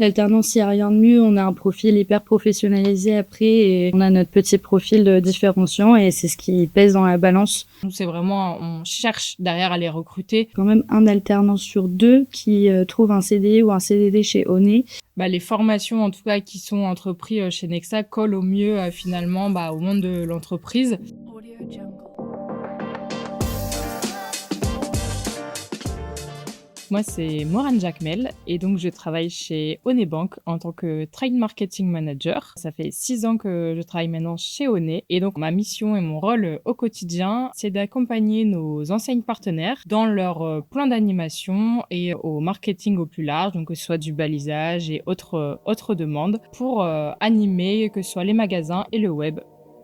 L'alternance, il n'y a rien de mieux. On a un profil hyper professionnalisé après et on a notre petit profil différenciant et c'est ce qui pèse dans la balance. Nous, c'est vraiment, on cherche derrière à les recruter. Quand même un alternant sur deux qui trouve un CDI ou un CDD chez Oné. Les formations, en tout cas, qui sont entreprises chez Nexa collent au mieux finalement au monde de l'entreprise. Moi, c'est Morane Jacmel et donc je travaille chez Oné Bank en tant que Trade Marketing Manager. Ça fait 6 ans que je travaille maintenant chez Oné et donc ma mission et mon rôle au quotidien, c'est d'accompagner nos enseignes partenaires dans leur plan d'animation et au marketing au plus large, donc que ce soit du balisage et autres demandes pour animer que ce soit les magasins et le web.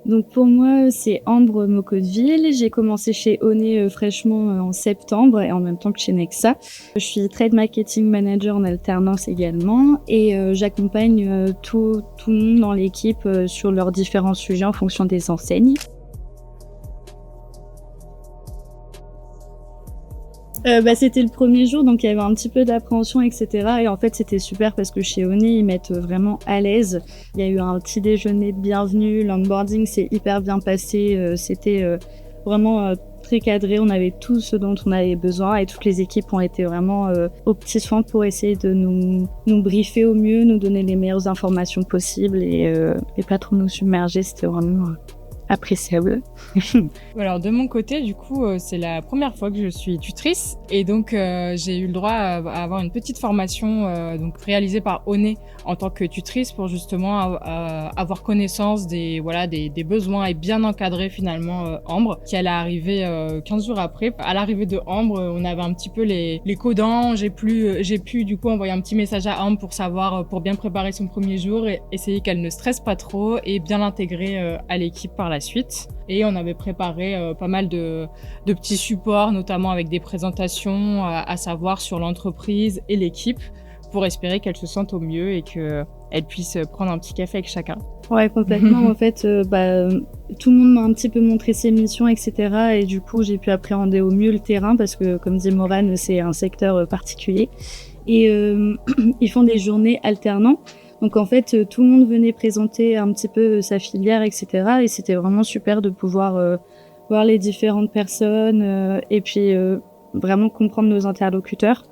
Donc pour moi, c'est Ambre Mocodeville. J'ai commencé chez Oné fraîchement en septembre et en même temps que chez Nexa. Je suis Trade Marketing Manager en alternance également et j'accompagne tout le monde dans l'équipe sur leurs différents sujets en fonction des enseignes. C'était le premier jour, donc il y avait un petit peu d'appréhension, etc. Et en fait, c'était super parce que chez Oné, ils mettent vraiment à l'aise. Il y a eu un petit déjeuner de bienvenue, l'onboarding s'est hyper bien passé. C'était vraiment très cadré. On avait tout ce dont on avait besoin et toutes les équipes ont été vraiment aux petits soins pour essayer de nous briefer au mieux, nous donner les meilleures informations possibles et pas trop nous submerger. C'était vraiment appréciable. Alors de mon côté, du coup, c'est la première fois que je suis tutrice et donc j'ai eu le droit à avoir une petite formation donc réalisée par Oné en tant que tutrice pour justement avoir connaissance des besoins et bien encadrer finalement Ambre qui allait arriver 15 jours après. À l'arrivée de Ambre, on avait un petit peu les codants. J'ai pu du coup envoyer un petit message à Ambre pour bien préparer son premier jour et essayer qu'elle ne stresse pas trop et bien l'intégrer à l'équipe par la suite. Et on avait préparé pas mal de petits supports, notamment avec des présentations à savoir sur l'entreprise et l'équipe, pour espérer qu'elle se sente au mieux et qu'elle puisse prendre un petit café avec chacun. Ouais, complètement. En fait, tout le monde m'a un petit peu montré ses missions, etc. Et du coup, j'ai pu appréhender au mieux le terrain parce que, comme dit Morane, c'est un secteur particulier. Et ils font des journées alternants. Donc en fait, tout le monde venait présenter un petit peu sa filière, etc. Et c'était vraiment super de pouvoir voir les différentes personnes et puis vraiment comprendre nos interlocuteurs.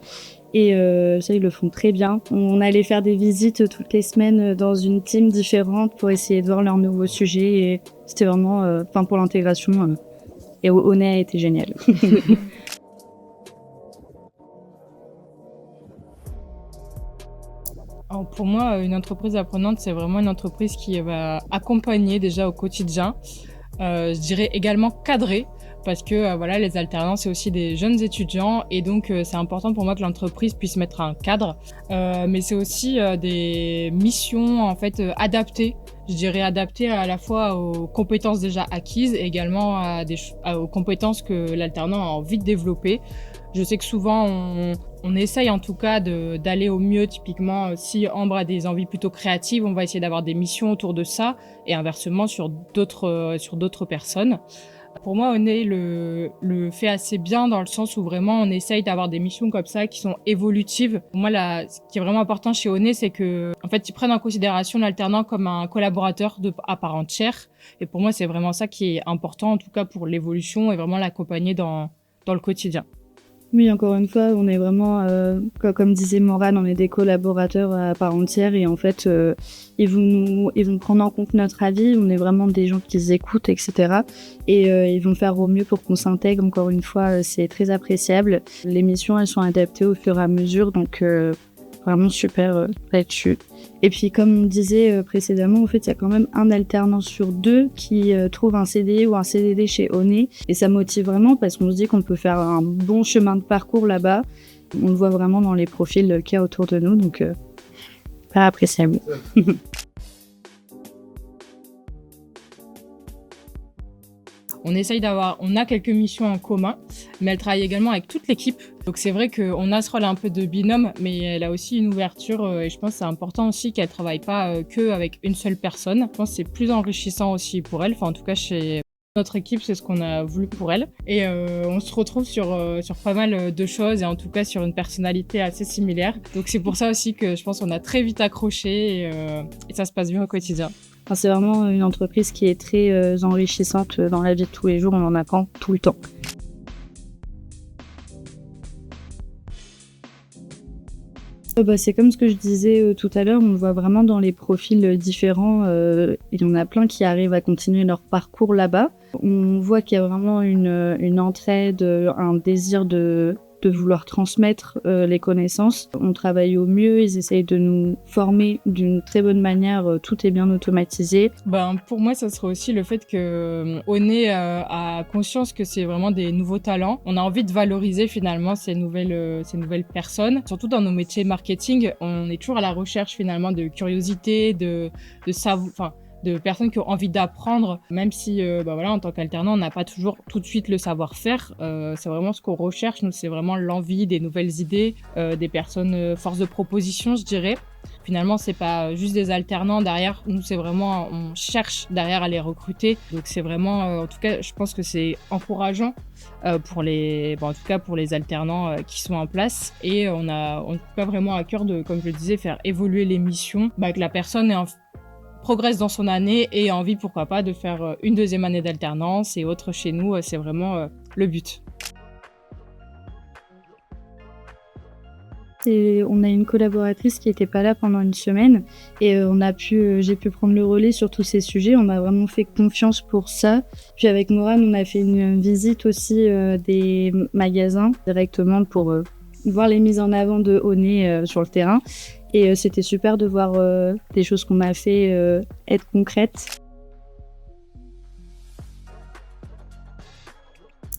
Et ça, ils le font très bien. On allait faire des visites toutes les semaines dans une team différente pour essayer de voir leurs nouveaux sujets. Et c'était vraiment, pour l'intégration, et Oné a été génial. Alors pour moi, une entreprise apprenante, c'est vraiment une entreprise qui va accompagner déjà au quotidien. Je dirais également cadrer parce que les alternants, c'est aussi des jeunes étudiants et donc c'est important pour moi que l'entreprise puisse mettre un cadre. Mais c'est aussi des missions en fait adaptées. Je dirais adaptées à la fois aux compétences déjà acquises et également aux compétences que l'alternant a envie de développer. Je sais que souvent, on essaye en tout cas d'aller au mieux. Typiquement, si Ambre a des envies plutôt créatives, on va essayer d'avoir des missions autour de ça et inversement sur d'autres personnes. Pour moi, Oné le fait assez bien dans le sens où vraiment on essaye d'avoir des missions comme ça qui sont évolutives. Pour moi, ce qui est vraiment important chez Oné, c'est que en fait, ils prennent en considération l'alternant comme un collaborateur à part entière. Et pour moi, c'est vraiment ça qui est important, en tout cas pour l'évolution et vraiment l'accompagner dans le quotidien. Oui, encore une fois, on est vraiment, comme disait Morane, on est des collaborateurs à part entière et en fait, ils vont prendre en compte notre avis. On est vraiment des gens qui écoutent, etc. Et ils vont faire au mieux pour qu'on s'intègre. Encore une fois, c'est très appréciable. Les missions, elles sont adaptées au fur et à mesure, donc vraiment super là-dessus. Et puis, comme on disait précédemment, en fait, il y a quand même un alternant sur deux qui trouve un CDI ou un CDD chez Oné. Et ça motive vraiment parce qu'on se dit qu'on peut faire un bon chemin de parcours là-bas. On le voit vraiment dans les profils qu'il y a autour de nous, donc pas appréciable. On a quelques missions en commun, mais elle travaille également avec toute l'équipe. Donc c'est vrai qu'on a ce rôle un peu de binôme, mais elle a aussi une ouverture et je pense que c'est important aussi qu'elle travaille pas que avec une seule personne. Je pense que c'est plus enrichissant aussi pour elle, enfin en tout cas Notre équipe, c'est ce qu'on a voulu pour elle. Et on se retrouve sur pas mal de choses et en tout cas sur une personnalité assez similaire. Donc c'est pour ça aussi que je pense qu'on a très vite accroché et ça se passe bien au quotidien. Enfin, c'est vraiment une entreprise qui est très enrichissante dans la vie de tous les jours. On en apprend tout le temps. C'est comme ce que je disais tout à l'heure, on le voit vraiment dans les profils différents. Il y en a plein qui arrivent à continuer leur parcours là-bas. On voit qu'il y a vraiment une entraide, un désir de vouloir transmettre les connaissances. On travaille au mieux, ils essayent de nous former d'une très bonne manière, tout est bien automatisé. Pour moi, ça serait aussi le fait que Oné a conscience que c'est vraiment des nouveaux talents. On a envie de valoriser finalement ces nouvelles personnes. Surtout dans nos métiers marketing, on est toujours à la recherche finalement de curiosité, de savoir, de personnes qui ont envie d'apprendre, même si en tant qu'alternant, on n'a pas toujours tout de suite le savoir-faire. C'est vraiment ce qu'on recherche. Nous, c'est vraiment l'envie, des nouvelles idées, des personnes force de proposition, je dirais. Finalement, c'est pas juste des alternants derrière. Nous, c'est vraiment, on cherche derrière à les recruter. Donc, c'est vraiment, en tout cas, je pense que c'est encourageant pour les alternants qui sont en place. Et on a pas vraiment à cœur de, comme je le disais, faire évoluer les missions, que la personne progresse dans son année et a envie, pourquoi pas, de faire une deuxième année d'alternance et autre chez nous. C'est vraiment le but. On a une collaboratrice qui n'était pas là pendant une semaine et j'ai pu prendre le relais sur tous ces sujets. On m'a vraiment fait confiance pour ça. Puis avec Morane, on a fait une visite aussi des magasins directement pour voir les mises en avant de Oné sur le terrain. Et c'était super de voir des choses qu'on a fait être concrètes.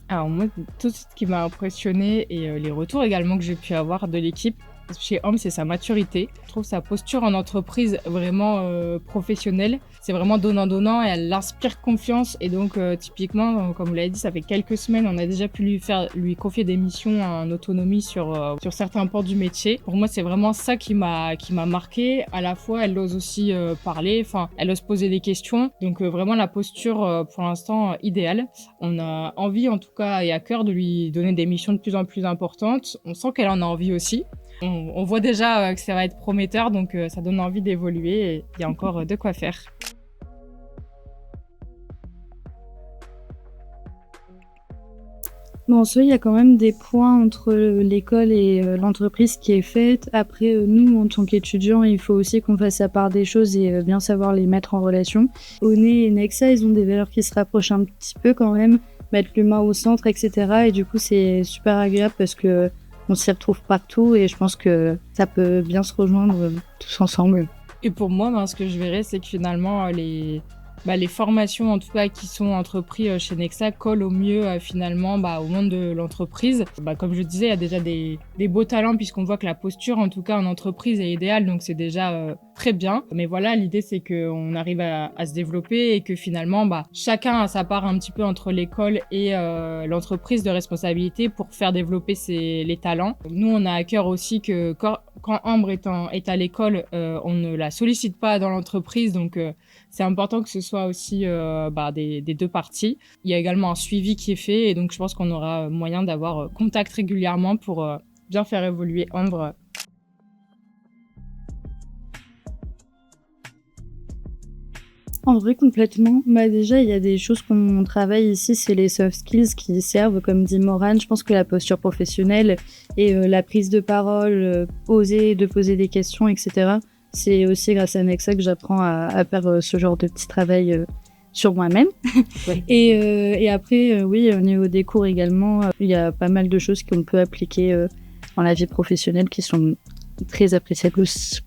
Alors moi, tout ce qui m'a impressionné et les retours également que j'ai pu avoir de l'équipe chez Homme, c'est sa maturité. Je trouve sa posture en entreprise vraiment professionnelle. C'est vraiment donnant-donnant et elle inspire confiance. Et donc typiquement, comme vous l'avez dit, ça fait quelques semaines, on a déjà pu lui confier des missions en autonomie sur certains pans du métier. Pour moi, c'est vraiment ça qui m'a marqué. À la fois, elle ose aussi parler, elle ose poser des questions. Donc vraiment la posture pour l'instant idéale. On a envie en tout cas et à cœur de lui donner des missions de plus en plus importantes. On sent qu'elle en a envie aussi. On voit déjà que ça va être prometteur, donc ça donne envie d'évoluer et il y a encore de quoi faire. En soi, il y a quand même des points entre l'école et l'entreprise qui est faite. Après, nous, en tant qu'étudiants, il faut aussi qu'on fasse sa part des choses et bien savoir les mettre en relation. Oné et Nexa, ils ont des valeurs qui se rapprochent un petit peu quand même, mettre l'humain au centre, etc. Et du coup, c'est super agréable parce que on s'y retrouve partout et je pense que ça peut bien se rejoindre tous ensemble. Et pour moi, ce que je verrais, c'est que finalement, les formations en tout cas qui sont entreprises chez Nexa collent au mieux finalement au monde de l'entreprise. Comme je disais, il y a déjà des beaux talents puisqu'on voit que la posture en tout cas en entreprise est idéale, donc c'est déjà très bien. Mais voilà, l'idée c'est qu'on arrive à se développer et que finalement chacun a sa part un petit peu entre l'école et l'entreprise de responsabilité pour faire développer les talents. Nous, on a à cœur aussi que quand Ambre est à l'école, on ne la sollicite pas dans l'entreprise, donc c'est important que ce soit aussi des deux parties. Il y a également un suivi qui est fait et donc je pense qu'on aura moyen d'avoir contact régulièrement pour bien faire évoluer Ambre. En vrai, complètement. Déjà, il y a des choses qu'on travaille ici, c'est les soft skills qui servent, comme dit Morane. Je pense que la posture professionnelle et la prise de parole, oser de poser des questions, etc. C'est aussi grâce à Nexa que j'apprends à faire ce genre de petit travail sur moi-même. Ouais. Et après, oui, au niveau des cours également, il y a pas mal de choses qu'on peut appliquer dans la vie professionnelle qui sont très appréciables aussi.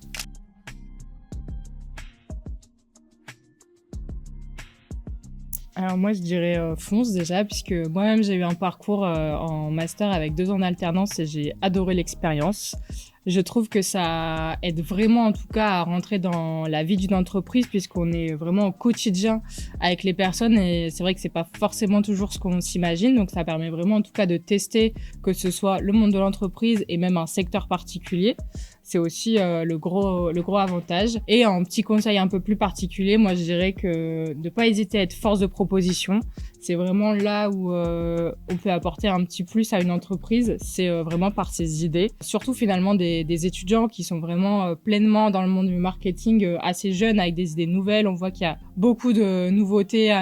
Alors moi, je dirais fonce déjà, puisque moi-même, j'ai eu un parcours en master avec 2 ans d'alternance et j'ai adoré l'expérience. Je trouve que ça aide vraiment, en tout cas, à rentrer dans la vie d'une entreprise, puisqu'on est vraiment au quotidien avec les personnes et c'est vrai que c'est pas forcément toujours ce qu'on s'imagine. Donc, ça permet vraiment, en tout cas, de tester que ce soit le monde de l'entreprise et même un secteur particulier. C'est aussi le gros avantage. Et en petit conseil un peu plus particulier, moi je dirais que de pas hésiter à être force de proposition. C'est vraiment là où on peut apporter un petit plus à une entreprise, c'est vraiment par ses idées. Surtout finalement des étudiants qui sont vraiment pleinement dans le monde du marketing, assez jeunes, avec des idées nouvelles. On voit qu'il y a beaucoup de nouveautés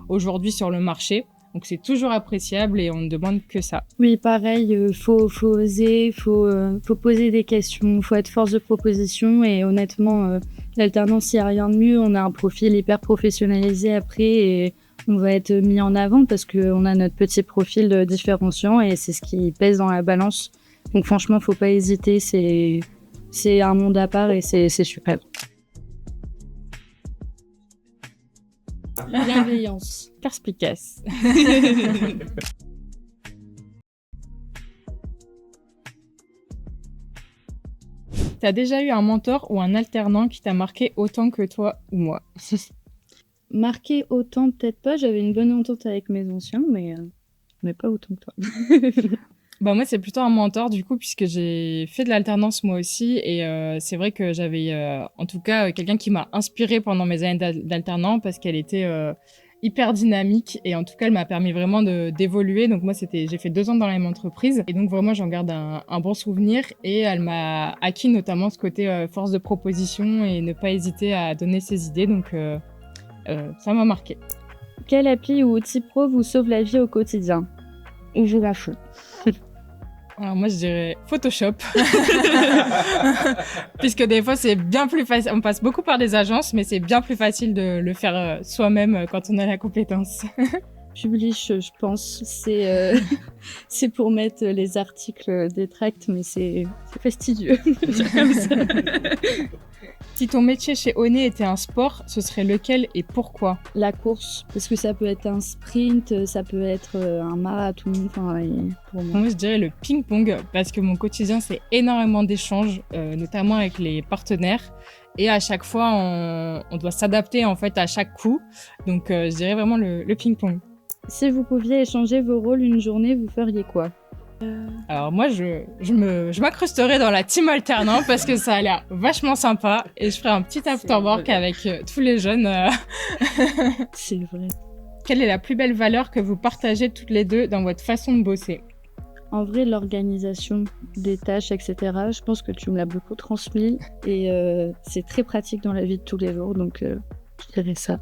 aujourd'hui sur le marché. Donc c'est toujours appréciable et on ne demande que ça. Oui, pareil, faut oser, faut poser des questions, faut être force de proposition et honnêtement, l'alternance, il n'y a rien de mieux. On a un profil hyper professionnalisé après et on va être mis en avant parce qu'on a notre petit profil différenciant et c'est ce qui pèse dans la balance. Donc franchement, faut pas hésiter, c'est un monde à part et c'est super. Bienveillance. Perspicace. T'as déjà eu un mentor ou un alternant qui t'a marqué autant que toi ou moi? Marqué autant, peut-être pas. J'avais une bonne entente avec mes anciens, mais pas autant que toi. Bah moi c'est plutôt un mentor du coup puisque j'ai fait de l'alternance moi aussi et c'est vrai que j'avais en tout cas quelqu'un qui m'a inspirée pendant mes années d'alternant parce qu'elle était hyper dynamique et en tout cas elle m'a permis vraiment d'évoluer. Donc moi j'ai fait 2 ans dans la même entreprise et donc vraiment j'en garde un bon souvenir et elle m'a acquis notamment ce côté force de proposition et ne pas hésiter à donner ses idées. Donc ça m'a marqué. Quelle appli ou outil pro vous sauve la vie au quotidien? Et je la fais. Alors moi je dirais Photoshop puisque des fois c'est bien plus facile, on passe beaucoup par des agences mais c'est bien plus facile de le faire soi-même quand on a la compétence. Publish, je pense, c'est pour mettre les articles des tracts mais c'est fastidieux. Comme ça. Si ton métier chez Oné était un sport, ce serait lequel et pourquoi? La course, parce que ça peut être un sprint, ça peut être un marathon, enfin, pour moi. Moi, je dirais le ping-pong, parce que mon quotidien, c'est énormément d'échanges, notamment avec les partenaires. Et à chaque fois, on doit s'adapter en fait à chaque coup. Donc, je dirais vraiment le ping-pong. Si vous pouviez échanger vos rôles une journée, vous feriez quoi? Alors moi, je m'incrusterai dans la team alternant parce que ça a l'air vachement sympa et je ferai un petit afterwork avec tous les jeunes. C'est vrai. Quelle est la plus belle valeur que vous partagez toutes les deux dans votre façon de bosser? En vrai, l'organisation des tâches, etc., je pense que tu me l'as beaucoup transmis et c'est très pratique dans la vie de tous les jours, donc je dirais ça.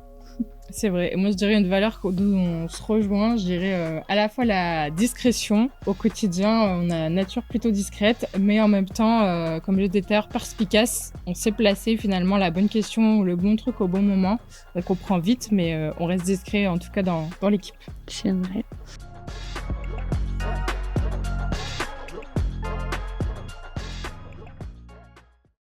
C'est vrai. Et moi, je dirais une valeur d'où on se rejoint. Je dirais à la fois la discrétion. Au quotidien, on a une nature plutôt discrète, mais en même temps, comme je disais tout à l'heure, perspicace. On sait placer finalement la bonne question ou le bon truc au bon moment. On comprend vite, mais on reste discret, en tout cas dans l'équipe. C'est vrai.